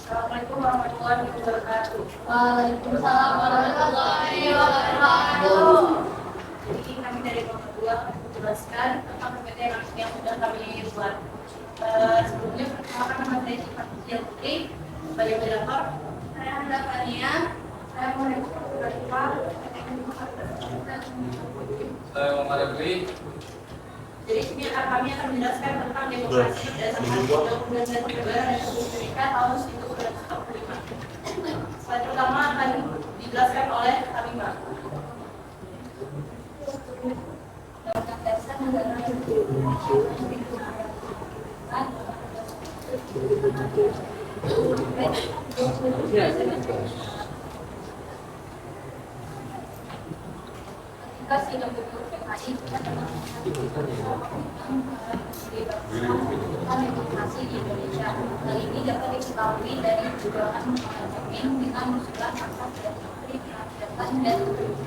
Assalamualaikum warahmatullahi wabarakatuh. Waalaikumsalam warahmatullahi wabarakatuh. Jadi kami dari Kelompok 2 akan menjelaskan tentang PPT yang sudah kami buat. Sebelumnya perkenalkan nama saya Syifa Putri sebagai moderator. Saya Anda Fania. Saya Muhammad Fatimah. Saya Muhammad Abri. Jadi sini kami akan menjelaskan tentang demokrasi berdasarkan Undang-Undang Negara Republik Indonesia tahun 1945. Slide pertama akan dijelaskan oleh Kalimah. Undang-Undang Dasar Negara Republik Indonesia ketika sidang PKI demokrasi di Indonesia. Hal ini dapat diketahui dari jugaan Muhammad dengan usulan asas demokrasi kerakyatan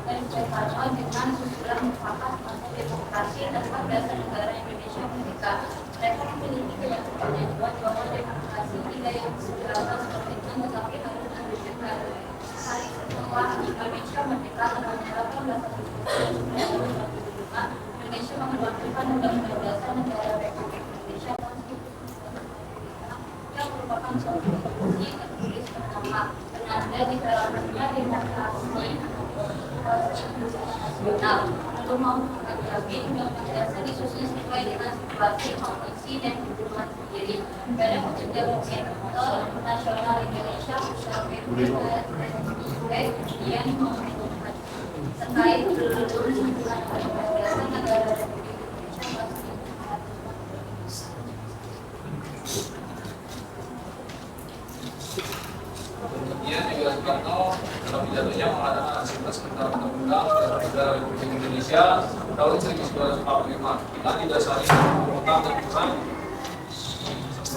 dan Soekarno dengan usulan mufakat asas demokrasi dapat dasar negara Indonesia merdeka. Mereka memiliki keyakinan bahwa demokrasi tidak yang segala seperti itu, tetapi harus diwujudkan. Hari setelah Indonesia merdeka tahun 1845, Indonesia mengeluarkan Undang-Undang Dasar Negara Republik Indonesia tahun 1945 yang merupakan suatu konstitusi tertulis bernama penanda diterapkannya demokrasi nasional. Untuk menghadapi Undang-Undang Dasar disusun sesuai dengan situasi, kondisi, dan kebutuhan sendiri. Badan Konstitusi Nasional Indonesia kemudian menentukan terkait seluruh Undang-Undang Dasar Negara Republik Indonesia. Kemudian juga Soekarno dalam pidatonya mengatakan aktivitas tentang undang-undang Negara Republik Indonesia tahun 1945 dengan didasari undang-undang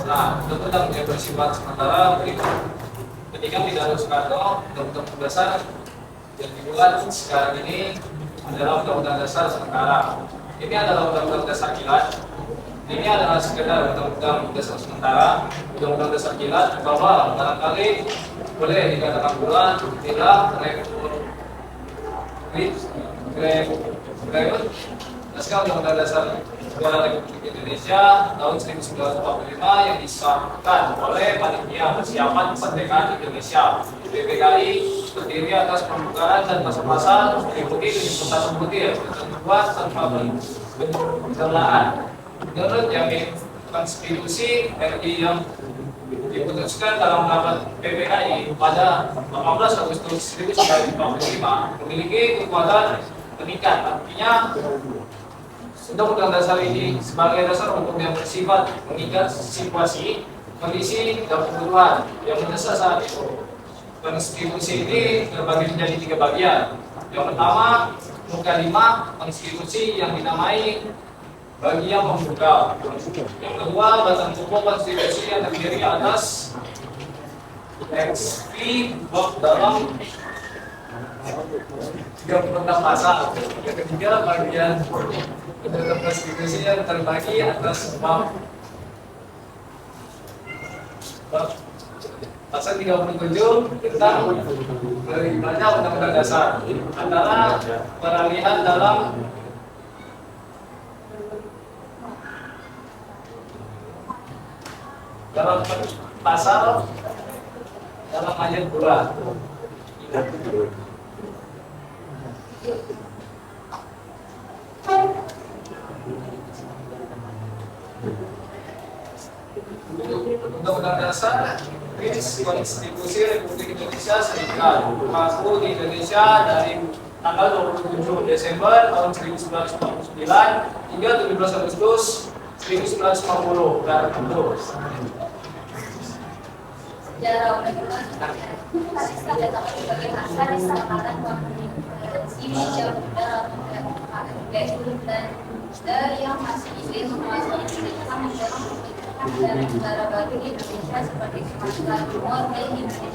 dan undang-undang yang bersifat sementara berikut. Ketika pidato Soekarno, undang-undang dasar yang dibuat sekarang ini adalah undang-undang dasar sementara. Ini adalah undang-undang dasar kilat. Ini adalah sekedar undang-undang dasar sementara, undang-undang dasar kilat bahwa barangkali boleh dikatakan pula tidak naskah undang-undang dasar negara Republik Indonesia tahun 1945 yang disahkan oleh Panitia Persiapan Kemerdekaan Indonesia PPKI terdiri atas pembukaan dan pasal-pasal meliputi 71 butir dan dibuat tanpa pencernaan. Menurut Jamin Konstitusi RI yang diputuskan dalam rapat PPKI pada 18 Agustus 1945 memiliki kekuatan mengikat. Artinya Undang-Undang Dasar ini sebagai dasar hukum yang bersifat mengikat situasi, kondisi, dan kebutuhan yang mendesak saat itu. Konstitusi ini terbagi menjadi 3 bagian. Yang pertama, muka 5 konstitusi yang dinamai bagian pembuka. Yang kedua, batang tubuh konstitusi yang terdiri atas teks bab dalam 36 pasal. Yang ketiga, bagian penutup konstitusi yang terbagi atas bab pasal 37 tentang bagaimana undang-undang dasar antara peralihan dalam pasal dalam ayat 2. Undang-Undang Dasar Konstitusi Republik Indonesia Serikat berlaku di Indonesia dari tanggal 27 Desember tahun 1949 hingga 17 Agustus 1950 dan terus. Sejarah undang-undang dasar datang sebagai asal disepakatan Indonesia dan dari yang masih ingin menguasai Indonesia menjadi negara baru di Indonesia seperti Sumatera Timur dan Indonesia.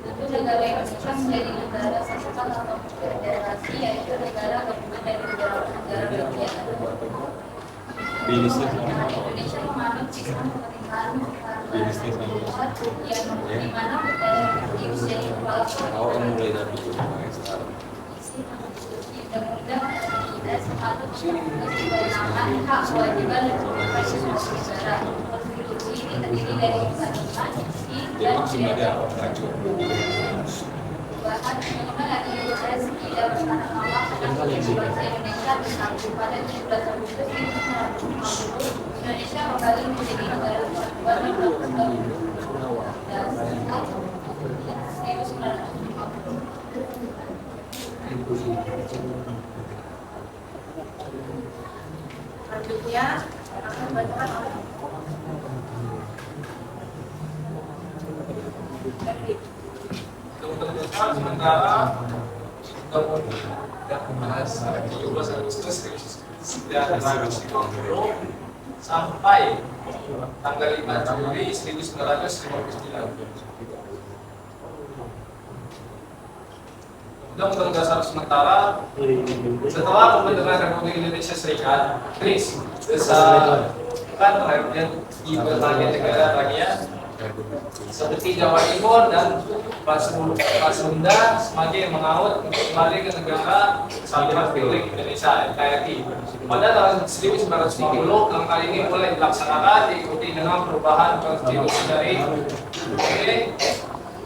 Tentu negara Indonesia menjadi negara sesat atau federasi, yaitu negara gabungan dari beberapa negara bagian. Indonesia menganut sistem pemerintahan yang di mana menjadi kepala undang-undang kita sepatut kewenangan hak kewajiban dan konstitusi negara. Konstitusi ini terdiri dari kewajiban dan perubahan undang-undang administrasi dan bersama Indonesia bersatu pada 17 Agustus 1950. Indonesia kembali menjadi negara kesatuan dan persatuan. Selanjutnya akan dibacakan oleh sementara kita membahas 17 Agustus 1950 sampai tanggal 5 Juli 1959. Undang-Undang Dasar sementara setelah pembentukan Republik Indonesia Serikat, berdasarkan perhatian di berbagai negara bagian seperti Jawa Timur dan Sunda semakin mengaut untuk kembali ke negara Kesatuan Republik Indonesia (NKRI). Pada tahun 1950, langkah ini mulai dilaksanakan diikuti dengan perubahan konstitusi dari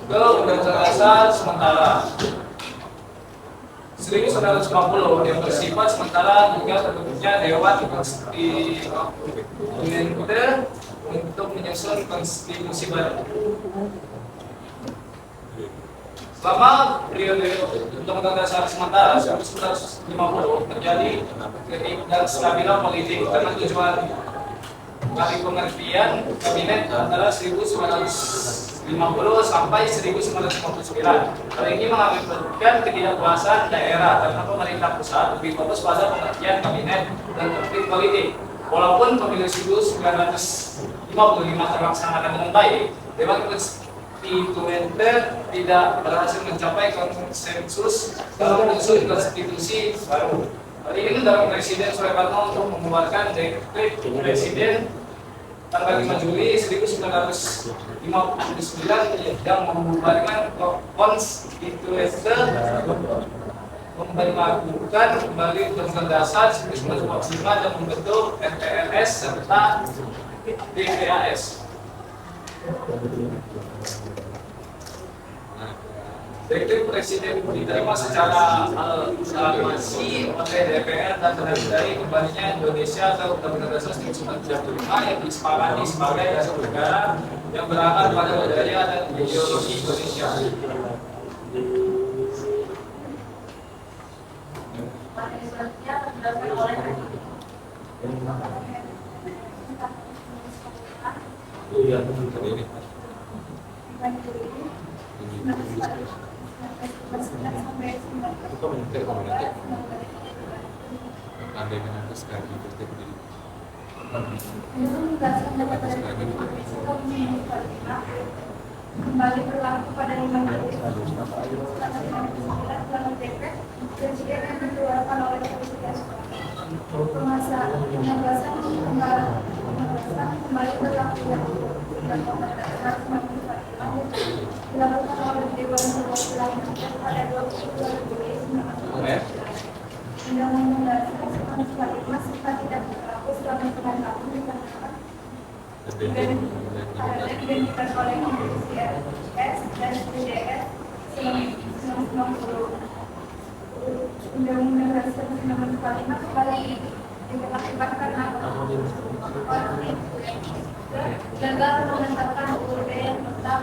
ke Undang-Undang Dasar sementara 1950 yang bersifat sementara hingga terbentuknya Dewan Konstitusi untuk menyusun konstitusi baru. Selama periode Undang-Undang Dasar sementara 1950 terjadi ketidakstabilan politik karena tujuan dari pengertian kabinet antara 1950 sampai 1959. Hal ini mengakibatkan ketidakpuasan daerah karena pemerintah pusat lebih fokus pada pengertian kabinet dan konflik politik. Walaupun pemilu 1955 terlaksanakan dengan baik, Dewan Konstituente tidak berhasil mencapai konsensus dalam menyusun konstitusi baru. Hal ini mendorong Presiden Soekarno untuk mengeluarkan dekret Presiden tanggal 5 Juli 1959 yang membubarkan konstituente, memperlakukan kembali Undang-Undang Dasar 1945 dan membentuk MPRS serta DPAS. Dekret Presiden diterima secara aklamasi oleh DPR dan menandai kembalinya Indonesia ke Undang-Undang Dasar 1945 yang disepakati sebagai dasar negara yang berakar pada budaya dan ideologi Indonesia. materi selanjutnya akan dijelaskan oleh kembali berlaku pada 5 Juli 1999 dalam dekret Presiden yang dikeluarkan oleh Presiden Soekarno. Penugasan kembali berlaku dan Undang-Undang Dasar 1945 dilakukan oleh Dewan Perwakilan Rakyat pada 22 Juli 1999. Undang-Undang Dasar 1945 serta tidak berlaku selama 9 tahun dikarenakan identitas oleh Komisi RS dan PDS 1990. Undang-Undang Dasar 1945 kembali diberlakukan karena gagal menetapkan UUD yang tetap.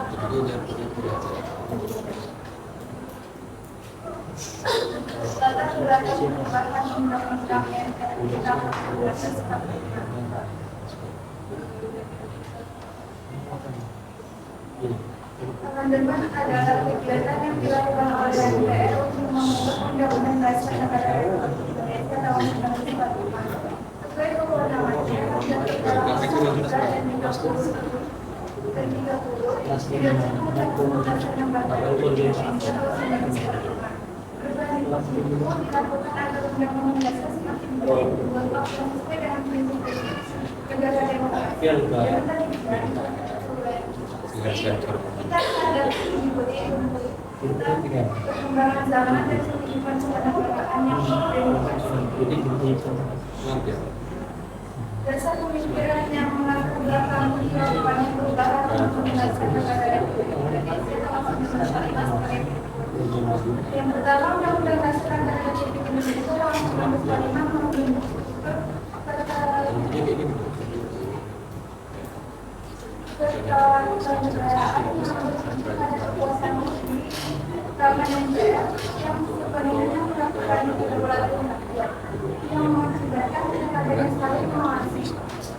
Latar belakang perubahan undang-undang yang kita amandemen adalah kegiatan yang dilakukan oleh DPR untuk membentuk Undang-Undang Dasar Negara Republik Indonesia tahun 1945. Sesuai kewenangannya, dalam Pasal 3 dan 30 Undang-Undang Dasar Indonesia tahun 1945. Perubahan di Konstitusi dilakukan agar Undang-Undang Dasar semakin berbentuk sesuai dengan prinsip negara demokrasi, yang tadi kita sadar mengikuti perkembangan zaman dan kehidupan kenegaraan yang demokrasi. Dasar pemikiran yang melatar belakangi jawabannya perubahan untuk menjelaskan negara Republik Indonesia dalam Undang-Undang 45 sebagai yang pertama, Undang-Undang Dasar Negara Republik Indonesia tahun 1945 yang sepenuhnya melakukan kedaulatan rakyat yang mengakibatkan adanya saling mengawasi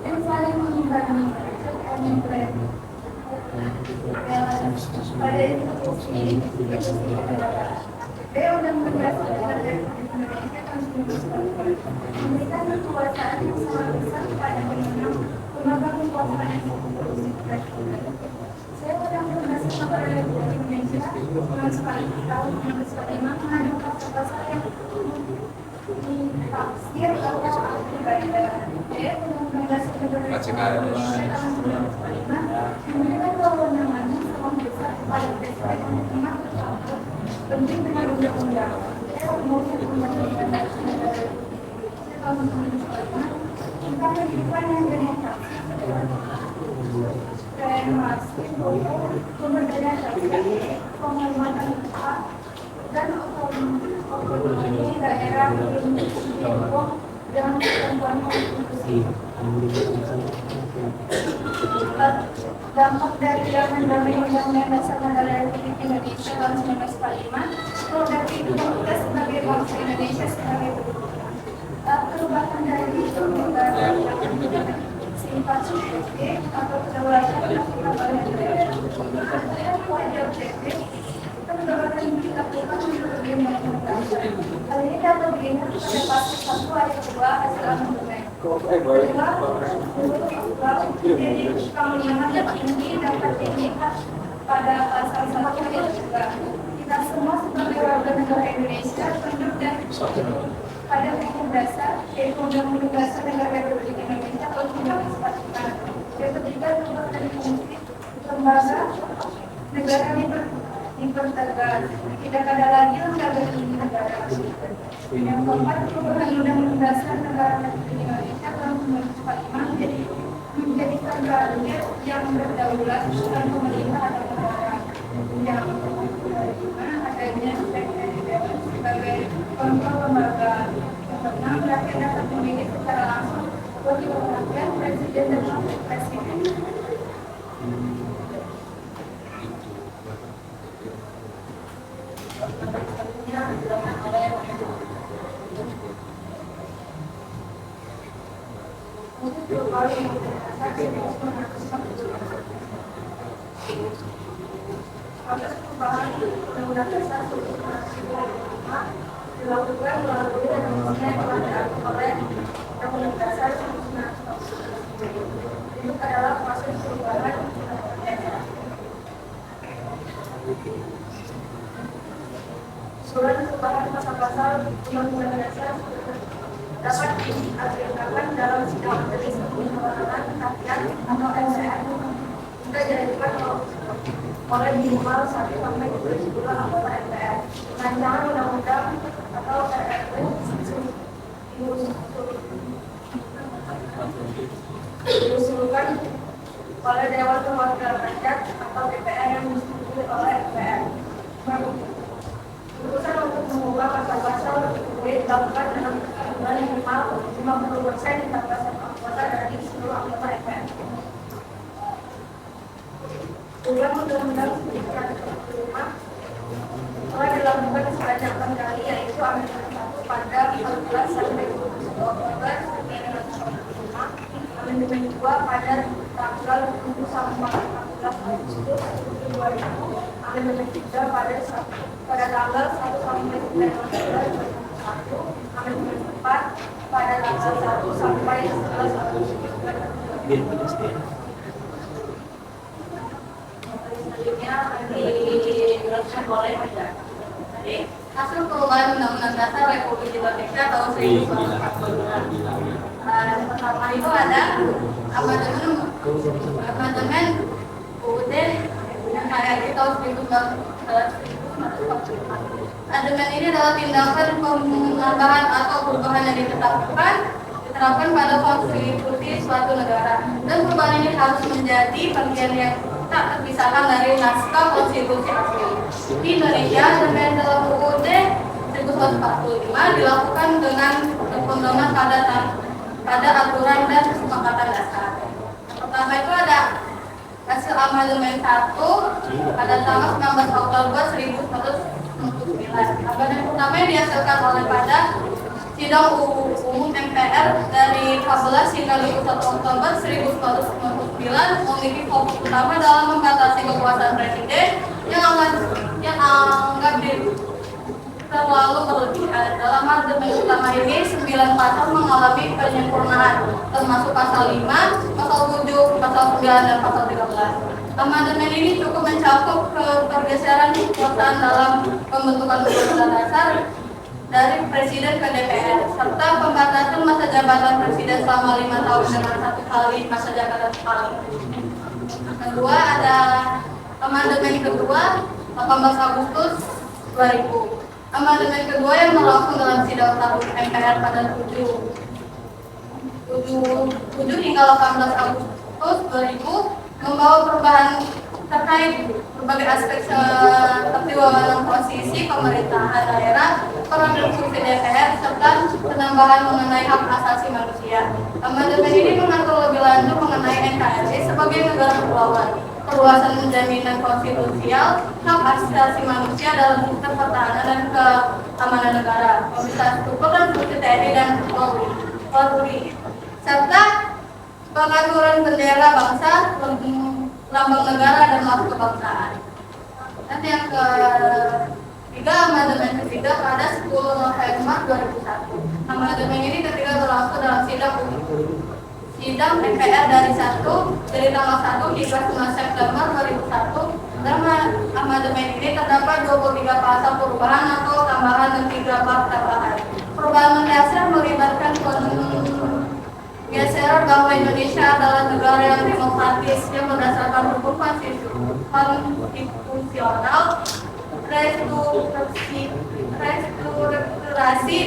dan saling mengimbangi pada institusi kenegaraan. Undang-Undang Dasar Negara Republik Indonesia tahun 1945 memberikan kekuasaan yang sangat besar kepada pemenang pemegang kekuasaan eksekutif presiden. Saya Undang-Undang Dasar Negara Republik Indonesia tahun 1945 mengandung pasal-pasal yang ditafsir atau berbeda. Undang-Undang Dasar Negara Republik Indonesia tahun 1945 memberikan kewenangan yang sangat besar kepada presiden untuk mengatur penting dengan undang-undang. Undang-Undang Dasar Negara Republik Indonesia tahun 1945 tentang kehidupan yang demokratis, reformasi, pemberdayaan rakyat, penghormatan hak dan otonomi daerah Tiongkok dan ketentuan konstitusi. Dampak dari Amandemen Undang-Undang Dasar Negara Republik Indonesia tahun 1945 produk identitas sebagai bangsa Indonesia sebagai berikut. Perubahan dari negara yang sifat subjektif atau kedaulatan nasional negara yang pada objektif kedaulatan dilakukan untuk bagaimana. Hal ini dapat dilihat pada pasal 1 ayat 2 hasil amandemen. Jadi kemudian yang tinggi dapat dilihat pada pasal 1 ayat 2. Kita semua sebagai warga negara Indonesia tunduk dan pada hukum dasar, yaitu Undang-Undang Dasar Negara Republik Indonesia tahun 1945. Yang ketiga, merupakan fungsi lembaga negara dipertegas, tidak ada lagi lembaga tinggi negara. Yang keempat, perubahan Undang-Undang Dasar Negara Republik Indonesia tahun 1945 menjadikan rakyat yang berdaulat dan pemerintah atau negara. Yang kelima, adanya sebagai kontrol lembaga. Yang rakyat dapat memilih secara langsung wakil rakyat, presiden dan wakil presiden. Proses perubahan Undang-Undang Dasar 1945 dilakukan melalui revisi yang telah diatur oleh Undang-Undang Dasar 1945. Itu adalah proses perubahan usulan perubahan pasal-pasal Undang-Undang Dasar dapat diagregatkan dalam sidang majelis permusyawaratan rakyat atau MPR jika diajukan oleh minimal 1 sampai 10 anggota MPR. Rancangan undang-undang atau RRU diusulkan oleh Dewan Perwakilan Rakyat atau DPR yang disetujui oleh MPR. Keputusan untuk mengubah pasal-pasal dilakukan dengan jumlah minimal 50% dari anggota dari seluruh anggota MPR. Undang-Undang 1945 telah dilakukan sebanyak 6 kali, yaitu Amandemen 1 pada 14 sampai 22 Oktober 1945, Amandemen 2 pada tanggal 7 sampai 14 Agustus 2000, Amandemen 3 pada tanggal 1 sampai 9 November 2001, Amandemen 4 pada tanggal 1 sampai 11 Agustus 2002. Selanjutnya dijelaskan oleh Anda. Jadi, hasil perubahan Undang-Undang Dasar Republik Indonesia tahun 1945. Yang pertama itu ada amandemen UUD yang HRI tahun 1945. Amandemen ini adalah tindakan penambahan atau perubahan yang diterapkan pada konstitusi suatu negara, dan perubahan ini harus menjadi bagian yang tak terpisahkan dari naskah konstitusi asli. Di Indonesia, amandemen dalam UUD 1945 dilakukan dengan berpedoman pada aturan dan kesepakatan dasar. Pertama itu ada hasil amandemen 1 pada tanggal 19 Oktober 1999. Amandemen pertama yang dihasilkan oleh pada sidang umum MPR dari 14 hingga 21 Oktober 1999 memiliki fokus utama dalam membatasi kekuasaan presiden yang anggap terlalu berlebihan. Dalam amandemen utama ini 9 pasal mengalami penyempurnaan, termasuk pasal 5, pasal 7, pasal 9, dan pasal 13. Amandemen ini cukup mencakup pergeseran kekuasaan dalam pembentukan undang-undang dasar dari presiden ke DPR, serta pembatasan masa jabatan presiden selama 5 tahun dengan 1 kali masa jabatan sekali. Kedua ada amandemen kedua 18 Agustus 2000. Amandemen kedua yang berlangsung dalam sidang tahun MPR pada 7 hingga 18 Agustus 2000 membawa perubahan terkait berbagai aspek seperti wewenang posisi pemerintahan daerah, peran dan fungsi DPR, serta penambahan mengenai hak asasi manusia. Amandemen ini mengatur lebih lanjut mengenai NKRI sebagai negara kepulauan, perluasan jaminan konstitusial, hak asasi manusia dalam sistem pertahanan dan keamanan negara, pemisahan struktur dan fungsi TNI dan Polri, serta pengaturan bendera bangsa, lambang negara dan marka kebangsaan. Dan yang ketiga, amandemen ketiga pada 10 November 2001. Amandemen ini ketiga berlangsung dalam sidang MPR dari tanggal 1 hingga 9 September 2001. Dalam amandemen ini terdapat 23 pasal perubahan atau tambahan dan 3 bab tambahan. Perubahan mendasar melibatkan geseran bahwa Indonesia adalah negara yang demokratis yang berdasarkan hukum konstitusional, restrukturasi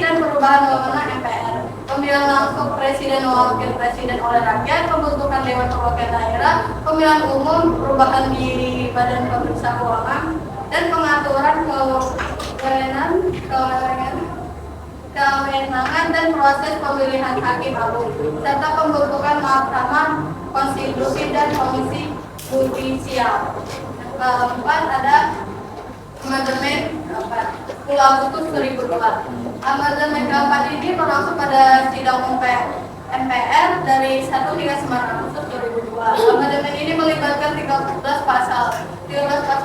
dan perubahan wewenang MPR, pemilihan langsung presiden dan wakil presiden oleh rakyat, pembentukan dewan perwakilan daerah, pemilihan umum, perubahan di badan pemeriksa keuangan, dan pengaturan kewenangan dan proses pemilihan hakim agung, serta pembentukan mahkamah konstitusi dan komisi yudisial. Yang keempat ada amandemen 10 Agustus 2002. Amandemen keempat ini berlangsung pada sidang MPR dari 1 hingga 9 Agustus 2002. Amandemen ini melibatkan 13 pasal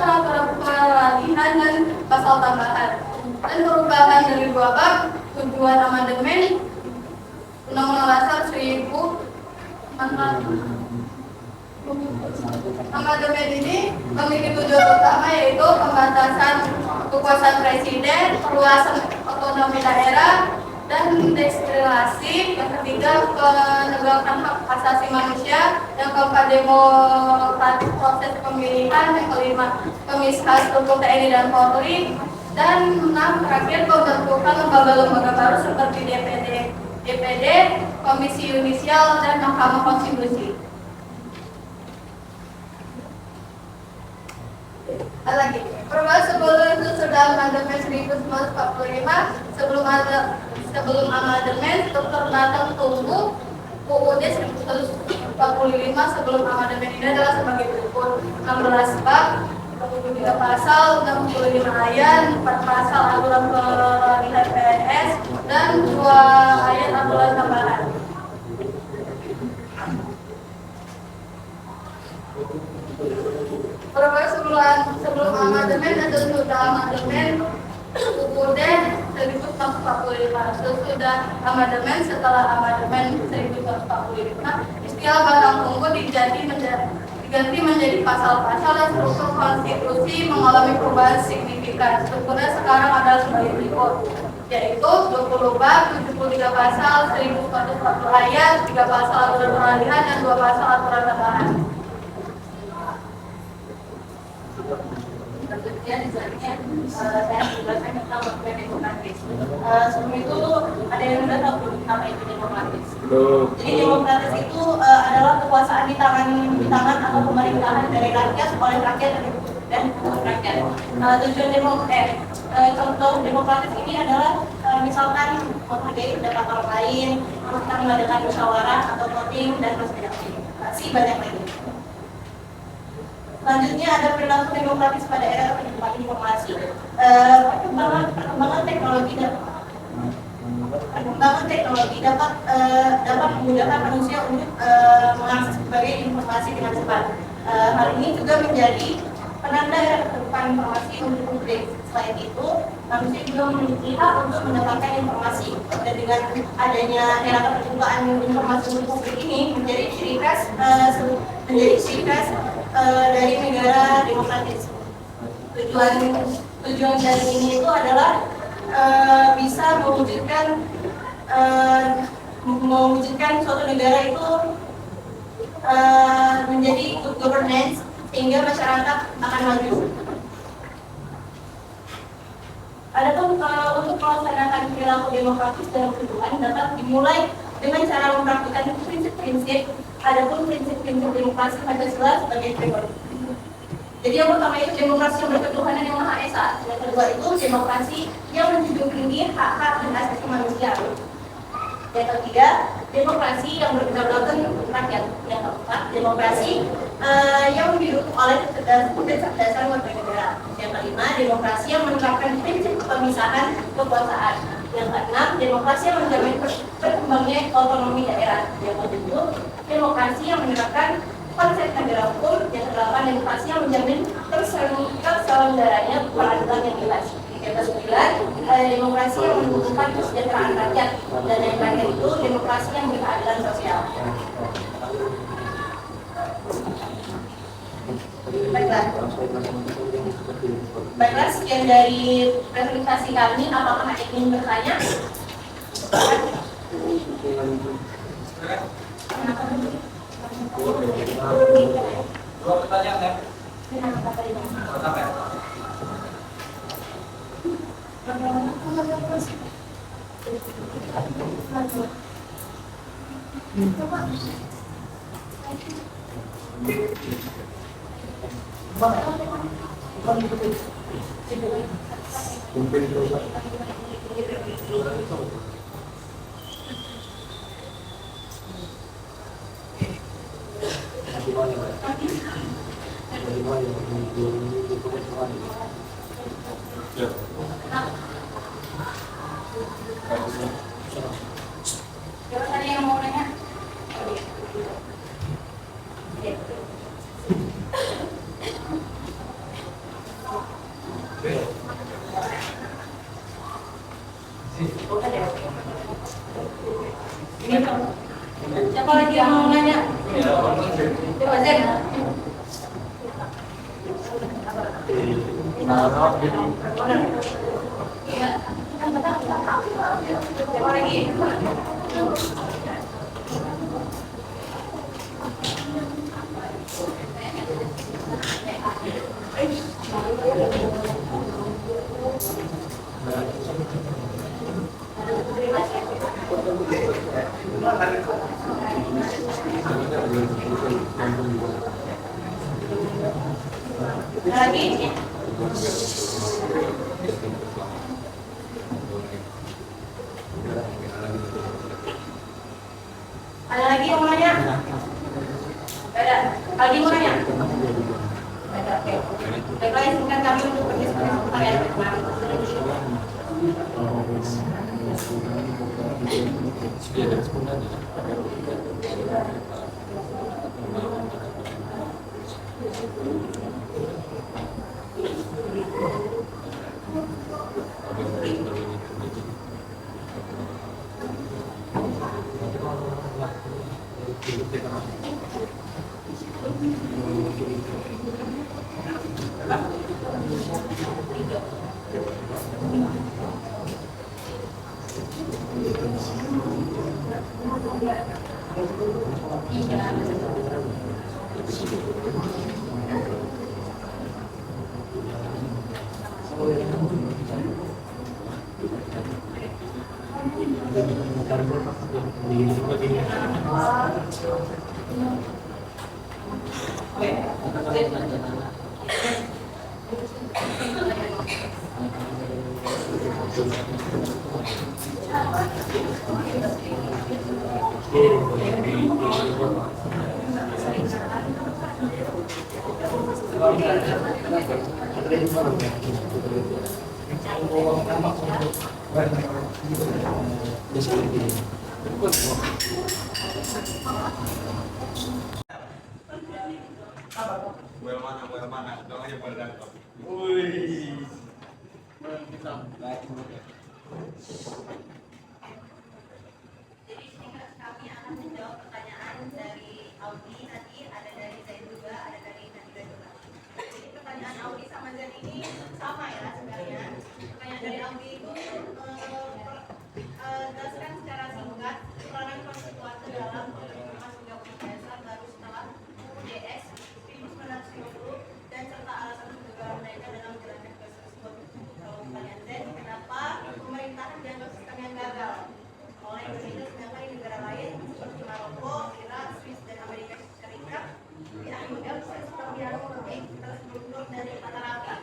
antara peralihan dan pasal tambahan, dan perubahan dari 2 bab. Tujuan amandemen Undang-Undang Dasar 1945. Amandemen ini memiliki tujuan utama yaitu pembatasan kekuasaan presiden, perluasan otonomi daerah, dan desentralisasi. Yang ketiga, penegakan hak asasi manusia. Yang keempat, demokratis proses pemilihan. Yang kelima, pemisahan struktur TNI dan Polri. Dan 6, terakhir, pembentukan lembaga-lembaga baru seperti DPD, Komisi Yudisial, dan Mahkamah Konstitusi. Lagi, perubahan sebelum itu sudah amandemen 1945, sebelum amandemen struktur datang tunggu UUD 1945 sebelum amandemen ini adalah sebagai berikut: 16 bab, 23 pasal, 65 ayat, 4 pasal aturan peralihan PNS, dan 2 ayat aturan tambahan. Sebelum amandemen dan sesudah amandemen UUD 1945. Sesudah amandemen, setelah amandemen 1945, istilah batang tunggu diganti menjadi pasal-pasal dan struktur konstitusi mengalami perubahan signifikan. Strukturnya sekarang adalah sebagai berikut. yaitu 20 bab, 73 pasal, 1140 ayat, 3 pasal aturan peralihan, dan 2 pasal aturan tambahan. Tentunya di selanjutnya saya menjelaskan tentang dokumen demokratis. Sebelum itu ada yang sudah tahu apa itu demokratis? Jadi demokratis itu adalah kekuasaan di tangan atau pemerintahan dari rakyat oleh rakyat dan untuk rakyat. Contoh demokratis ini adalah misalkan menghargai pendapat orang lain, mengadakan musyawarah atau voting dan masih banyak lagi. Selanjutnya ada perilaku demokratis pada era penyebaran informasi. Perkembangan teknologi dapat memudahkan manusia untuk mengakses berbagai informasi dengan cepat. Hal ini juga menjadi penanda era keterbukaan informasi untuk publik. Selain itu, manusia juga memiliki hak untuk mendapatkan informasi. Dan dengan adanya era keterbukaan informasi untuk publik ini menjadi ciri khas dari negara demokratis. Tujuan dari ini itu adalah bisa mewujudkan suatu negara itu menjadi good governance sehingga masyarakat akan maju. Adapun untuk melaksanakan perilaku demokratis dalam kehidupan dapat dimulai dengan cara mempraktikkan prinsip-prinsip. Adapun prinsip-prinsip demokrasi Pancasila sebagai berikut. Jadi yang pertama itu demokrasi yang berketuhanan yang Maha Esa. Yang kedua itu demokrasi yang menjunjung tinggi hak-hak dan asasi manusia. Yang ketiga, demokrasi yang berkedaulatan rakyat. Yang keempat, demokrasi yang didukung oleh kecerdasan warga negara. Yang kelima, demokrasi yang menerapkan prinsip pemisahan kekuasaan. Yang keenam, demokrasi yang menjamin berkembangnya otonomi daerah. Yang ketujuh, demokrasi yang menerapkan konsep negara hukum. Yang kedelapan, demokrasi yang menjamin terselenggaranya peradilan yang jelas. Yang kesembilan, demokrasi yang menumbuhkan kesejahteraan rakyat. Dan yang terakhir itu demokrasi yang berkeadilan sosial. Baiklah, sekian dari presentasi kami. Apakah ada yang ingin bertanya? Dua pertanyaan ya. Sampai. Siapa tadi yang mau nanya? Siapa lagi yang mau nanya? Coba Zen. Siapa lagi? Lagi? Ada lagi yang mau nanya? Ada. Lagi mau nanya? Ada. Oke. Baiklah, izinkan kami untuk berdiskusi sebentar ya, teman-teman. Well mana, dong aja pada datang. Jadi kami akan menjawab pertanyaan dari Audi, nanti ada dari Zain juga, ada dari Nadira juga. Jadi pertanyaan Audi sama Zain ini sama ya sebenarnya. Pertanyaan dari Audi itu jelaskan secara singkat peranan konstituante dalam pembentukan undang-undang dasar baru setelah UUDS 1950 dan serta alasan kegagalan mereka dalam menjalankan tugas tersebut. Kalau pertanyaan Zain, kenapa pemerintahan dianggap sistem yang gagal oleh Indonesia, sedangkan di negara lain seperti Maroko, Irak, Swiss, dan Amerika Serikat dianggap sistem yang lebih terstruktur dari rata-rata.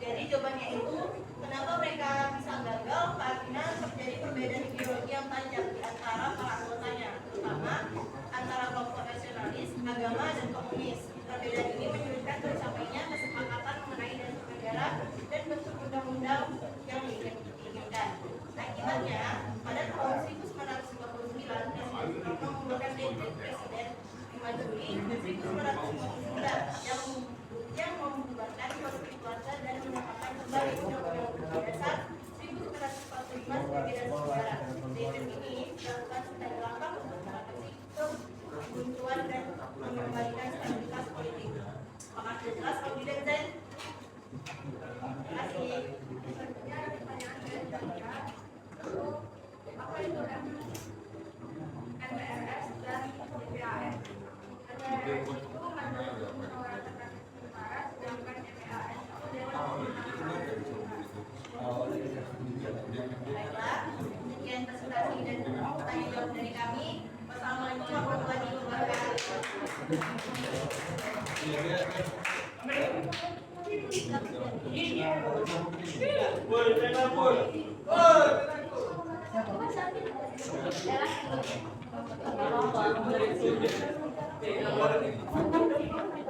Jadi jawabannya itu, kenapa mereka bisa gagal? Karena terjadi perbedaan ideologi yang tajam di antara para anggotanya, terutama antara kelompok nasionalis, agama, dan komunis. Perbedaan ini menyulitkan tercapainya kesepakatan mengenai dasar negara dan bentuk undang-undang yang diinginkan. Akibatnya, pada tahun 1959, Presiden Soekarno mengeluarkan dekret Presiden 5 Juli 1959 yang membubarkan konstituante dan menetapkan kembali Undang-Undang Dasar 1945 sebagai dasar negara. Dekret ini dilakukan sebagai langkah untuk mengatasi kebuntuan dan mengembalikan stabilitas politik. Apakah sudah jelas Audi dan Zain? Terima kasih. Apa itu MPRS dan DPAS? MPRS itu Majelis Musyawarah Rakyat Utara, sedangkan DPAS itu Dewan Baiklah, sekian presentasi dan tanya jawab dari kami. Wassalamualaikum warahmatullahi wabarakatuh.